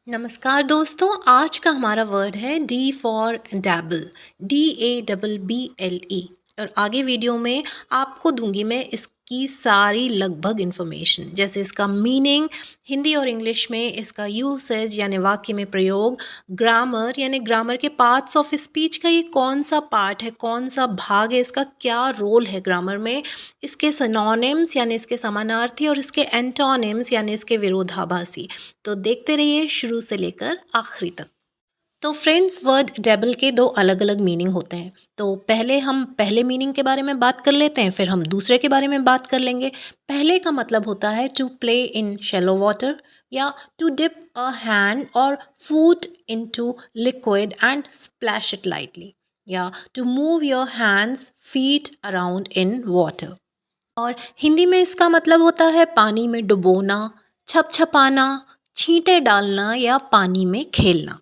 नमस्कार दोस्तों, आज का हमारा वर्ड है डी फॉर डैबल। DABBLE। और आगे वीडियो में आपको दूंगी मैं इसकी सारी लगभग इन्फॉर्मेशन, जैसे इसका मीनिंग, हिंदी और इंग्लिश में इसका यूसेज यानी वाक्य में प्रयोग, ग्रामर यानी ग्रामर के पार्ट्स ऑफ स्पीच का ये कौन सा पार्ट है, कौन सा भाग है, इसका क्या रोल है ग्रामर में, इसके सिनोनिम्स यानी इसके समानार्थी और इसके एंटोनिम्स यानी इसके विरोधाभासी। तो देखते रहिए शुरू से लेकर आखिरी तक। तो फ्रेंड्स, वर्ड डेबल के दो अलग अलग मीनिंग होते हैं। तो पहले हम पहले मीनिंग के बारे में बात कर लेते हैं, फिर हम दूसरे के बारे में बात कर लेंगे। पहले का मतलब होता है to play in shallow water, या टू डिप अ हैंड और foot into liquid and splash it lightly, या to move your hands feet around in water. और हिंदी में इसका मतलब होता है पानी में डुबोना, छपछपाना, छींटे डालना या पानी में खेलना।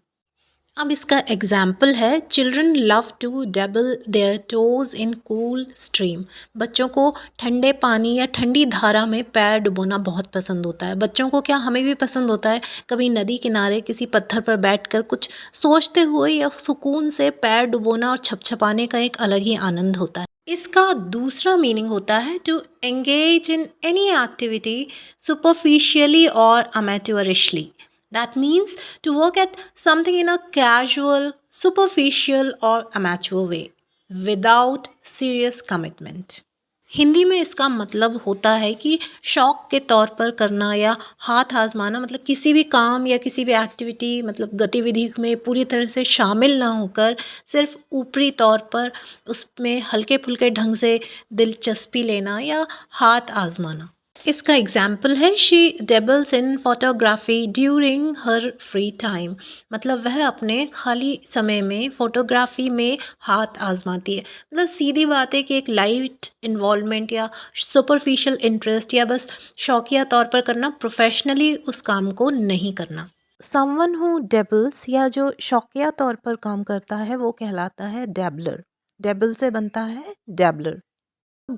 अब इसका एग्जाम्पल है, children love to dabble their toes in cool stream. बच्चों को ठंडे पानी या ठंडी धारा में पैर डुबोना बहुत पसंद होता है। बच्चों को क्या, हमें भी पसंद होता है कभी नदी किनारे किसी पत्थर पर बैठकर कुछ सोचते हुए या सुकून से पैर डुबोना और छपछपाने का एक अलग ही आनंद होता है। इसका दूसरा मीनिंग होता है to engage in any activity superficially और amateurishly. That means to work at something in a casual, superficial or amateur way without serious commitment. Hindi में इसका मतलब होता है कि शौक के तौर पर करना या हाथ आजमाना, मतलब किसी भी काम या किसी भी एक्टिविटी, मतलब गतिविधि में पूरी तरह से शामिल ना होकर सिर्फ ऊपरी तौर पर उसमें हल्के फुल्के ढंग से दिलचस्पी लेना या हाथ आजमाना। इसका एग्जाम्पल है, she dabbles in photography during her free time. मतलब वह अपने खाली समय में फोटोग्राफी में हाथ आजमाती है। मतलब सीधी बात है कि एक लाइट इन्वॉल्वमेंट या सुपरफिशियल इंटरेस्ट या बस शौकिया तौर पर करना, प्रोफेशनली उस काम को नहीं करना। समवन हु डेबल्स या जो शौकिया तौर पर काम करता है वो कहलाता है डेबलर। डेबल से बनता है डेबलर।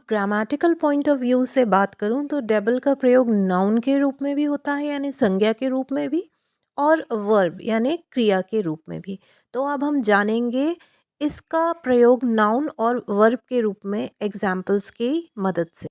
ग्रामेटिकल पॉइंट ऑफ व्यू से बात करूं तो डेबल का प्रयोग नाउन के रूप में भी होता है यानी संज्ञा के रूप में भी, और वर्ब यानी क्रिया के रूप में भी। तो अब हम जानेंगे इसका प्रयोग नाउन और वर्ब के रूप में एग्जाम्पल्स की मदद से।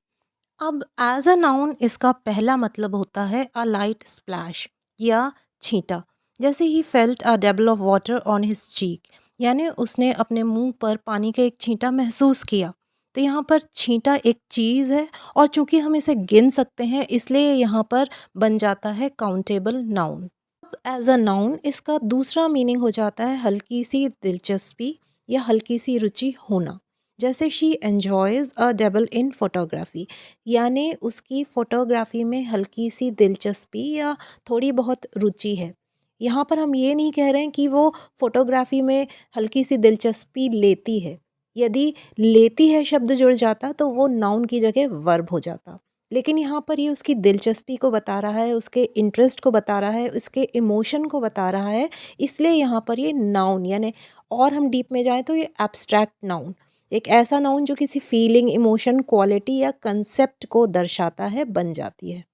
अब एज अ नाउन इसका पहला मतलब होता है अ लाइट स्प्लैश या छींटा। जैसे he felt a devil of water on his cheek, यानी उसने अपने मुंह पर पानी का एक छींटा महसूस किया। तो यहाँ पर छींटा एक चीज़ है और चूंकि हम इसे गिन सकते हैं इसलिए यहाँ पर बन जाता है काउंटेबल नाउन। अब एज अ नाउन इसका दूसरा मीनिंग हो जाता है हल्की सी दिलचस्पी या हल्की सी रुचि होना। जैसे she enjoys a dabble in photography, यानी उसकी फ़ोटोग्राफी में हल्की सी दिलचस्पी या थोड़ी बहुत रुचि है। यहाँ पर हम ये नहीं कह रहे हैं कि वो फ़ोटोग्राफी में हल्की सी दिलचस्पी लेती है। यदि लेती है शब्द जुड़ जाता तो वो नाउन की जगह वर्ब हो जाता। लेकिन यहाँ पर ये उसकी दिलचस्पी को बता रहा है, उसके इंटरेस्ट को बता रहा है, उसके इमोशन को बता रहा है, इसलिए यहाँ पर ये नाउन यानी, और हम डीप में जाएँ तो ये एब्स्ट्रैक्ट नाउन, एक ऐसा नाउन जो किसी फीलिंग, इमोशन, क्वालिटी या कंसेप्ट को दर्शाता है, बन जाती है।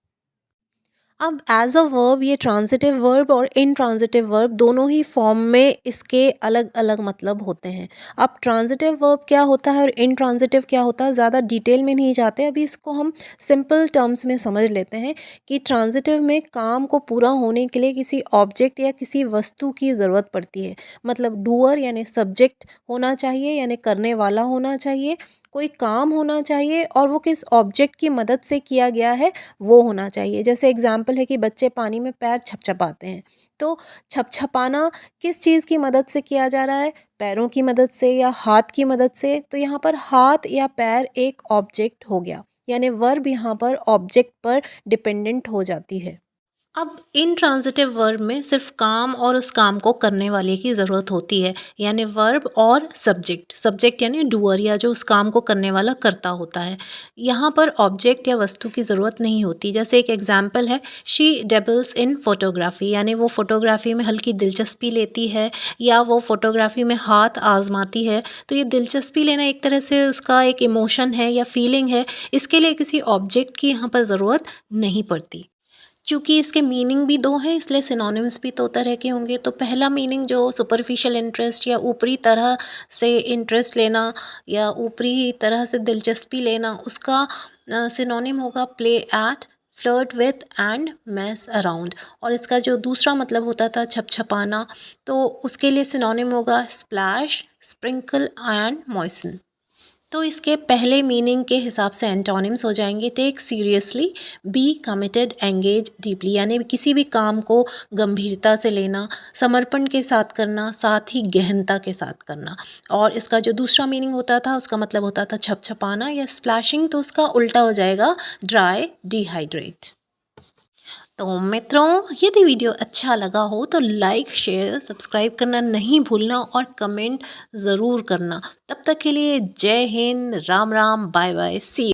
अब एज अ वर्ब ये ट्रांजिटिव वर्ब और इनट्रांजिटिव वर्ब दोनों ही फॉर्म में इसके अलग अलग मतलब होते हैं। अब ट्रांजिटिव वर्ब क्या होता है और इनट्रांजिटिव क्या होता है, ज़्यादा डिटेल में नहीं जाते, अभी इसको हम सिंपल टर्म्स में समझ लेते हैं कि ट्रांजिटिव में काम को पूरा होने के लिए किसी ऑब्जेक्ट या किसी वस्तु की ज़रूरत पड़ती है। मतलब डूअर यानी सब्जेक्ट होना चाहिए, यानी करने वाला होना चाहिए, कोई काम होना चाहिए और वो किस ऑब्जेक्ट की मदद से किया गया है वो होना चाहिए। जैसे एग्जाम्पल है कि बच्चे पानी में पैर छपछपाते हैं, तो छपछपाना किस चीज़ की मदद से किया जा रहा है, पैरों की मदद से या हाथ की मदद से। तो यहाँ पर हाथ या पैर एक ऑब्जेक्ट हो गया, यानी वर्ब यहाँ पर ऑब्जेक्ट पर डिपेंडेंट हो जाती है। अब इनट्रांजिटिव वर्ब में सिर्फ काम और उस काम को करने वाले की ज़रूरत होती है, यानी वर्ब और सब्जेक्ट। सब्जेक्ट यानी डूअर या जो उस काम को करने वाला करता होता है। यहाँ पर ऑब्जेक्ट या वस्तु की ज़रूरत नहीं होती। जैसे एक एग्जांपल है, शी डेबल्स इन फोटोग्राफी, यानी वो फोटोग्राफी में हल्की दिलचस्पी लेती है या वो फोटोग्राफी में हाथ आजमाती है। तो ये दिलचस्पी लेना एक तरह से उसका एक इमोशन है या फीलिंग है, इसके लिए किसी ऑब्जेक्ट की यहाँ पर ज़रूरत नहीं पड़ती। चूँकि इसके मीनिंग भी 2 हैं इसलिए सिनोनिम्स भी 2 तरह के होंगे। तो पहला मीनिंग जो सुपरफिशियल इंटरेस्ट या ऊपरी तरह से इंटरेस्ट लेना या ऊपरी तरह से दिलचस्पी लेना, उसका सिनोनिम होगा play at, flirt with and mess around. और इसका जो दूसरा मतलब होता था छपछपाना, तो उसके लिए सिनोनिम होगा स्प्लैश, स्प्रिंकल एंड मॉइस्चन। तो इसके पहले मीनिंग के हिसाब से एंटोनिम्स हो जाएंगे take seriously, be committed, engage deeply, यानी किसी भी काम को गंभीरता से लेना, समर्पण के साथ करना, साथ ही गहनता के साथ करना। और इसका जो दूसरा मीनिंग होता था उसका मतलब होता था छपछपाना या स्प्लैशिंग, तो उसका उल्टा हो जाएगा ड्राई, डिहाइड्रेट। तो मित्रों, यदि वीडियो अच्छा लगा हो तो लाइक, शेयर, सब्सक्राइब करना नहीं भूलना और कमेंट ज़रूर करना। तब तक के लिए जय हिंद, राम राम, बाय बाय, सी।